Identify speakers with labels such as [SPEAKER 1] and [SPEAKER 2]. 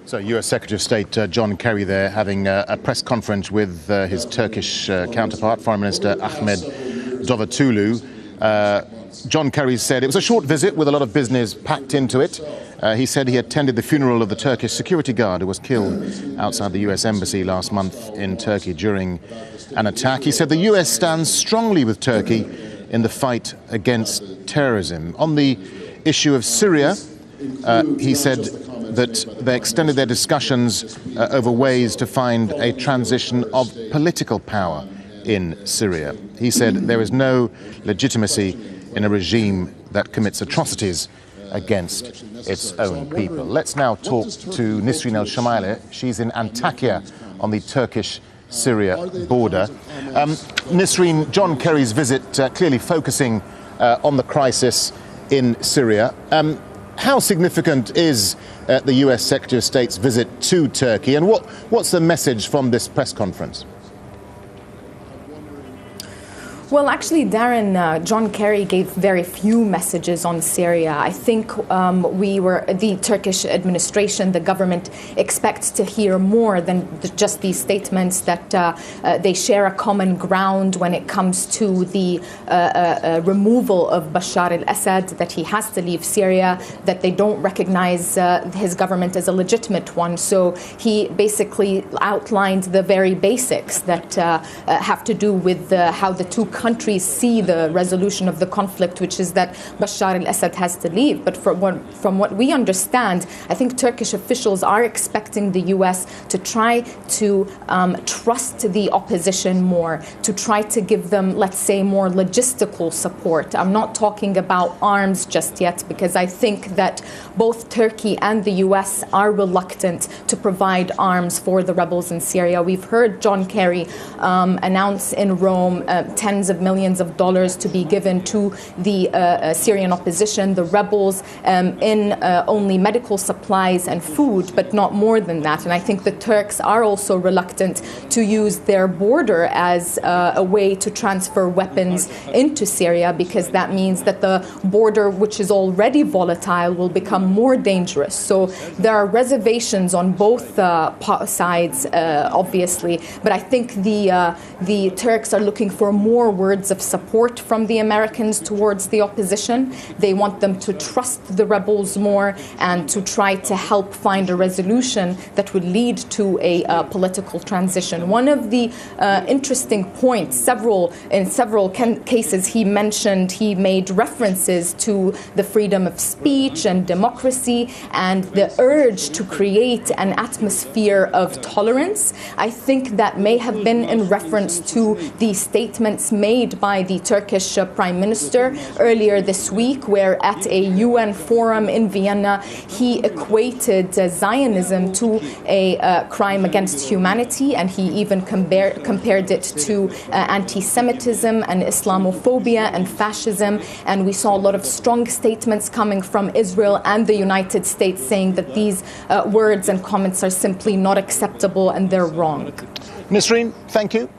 [SPEAKER 1] So, US Secretary of State John Kerry there having a press conference with his Turkish counterpart, Foreign Minister Ahmet Davutoglu. John Kerry said it was a short visit with a lot of business packed into it. He said he attended the funeral of the Turkish security guard who was killed outside the US Embassy last month in Turkey during an attack. He said the US stands strongly with Turkey in the fight against terrorism. On the issue of Syria, he said that they extended their discussions over ways to find a transition of political power in Syria. He said there is no legitimacy in a regime that commits atrocities against its own people. Let's now talk to Nisrin El-Shamaili. She's in Antakya on the Turkish-Syria border. Nisrin, John Kerry's visit clearly focusing on the crisis in Syria. How significant is the US Secretary of State's visit to Turkey, and what's the message from this press conference?
[SPEAKER 2] Well, actually, Darren, John Kerry gave very few messages on Syria. I think the Turkish administration, the government, expects to hear more than just these statements that they share a common ground when it comes to the removal of Bashar al-Assad, that he has to leave Syria, that they don't recognize his government as a legitimate one. So he basically outlined the very basics that have to do with how the two countries see the resolution of the conflict, which is that Bashar al-Assad has to leave. But from what we understand, I think Turkish officials are expecting the US to try to trust the opposition more, to try to give them, let's say, more logistical support. I'm not talking about arms just yet, because I think that both Turkey and the US are reluctant to provide arms for the rebels in Syria. We've heard John Kerry announce in Rome tens of millions of dollars to be given to the Syrian opposition, the rebels, in only medical supplies and food, but not more than that. And I think the Turks are also reluctant to use their border as a way to transfer weapons into Syria, because that means that the border, which is already volatile, will become more dangerous. So there are reservations on both sides, obviously, but I think the Turks are looking for more words of support from the Americans towards the opposition. They want them to trust the rebels more and to try to help find a resolution that would lead to a political transition. One of the interesting points, in several cases he made references to the freedom of speech and democracy and the urge to create an atmosphere of tolerance. I think that may have been in reference to the statements made by the Turkish Prime Minister earlier this week, where at a UN forum in Vienna, he equated Zionism to a crime against humanity, and he even compared it to anti-Semitism and Islamophobia and fascism. And we saw a lot of strong statements coming from Israel and the United States saying that these words and comments are simply not acceptable and they're wrong.
[SPEAKER 1] Nisrin, thank you.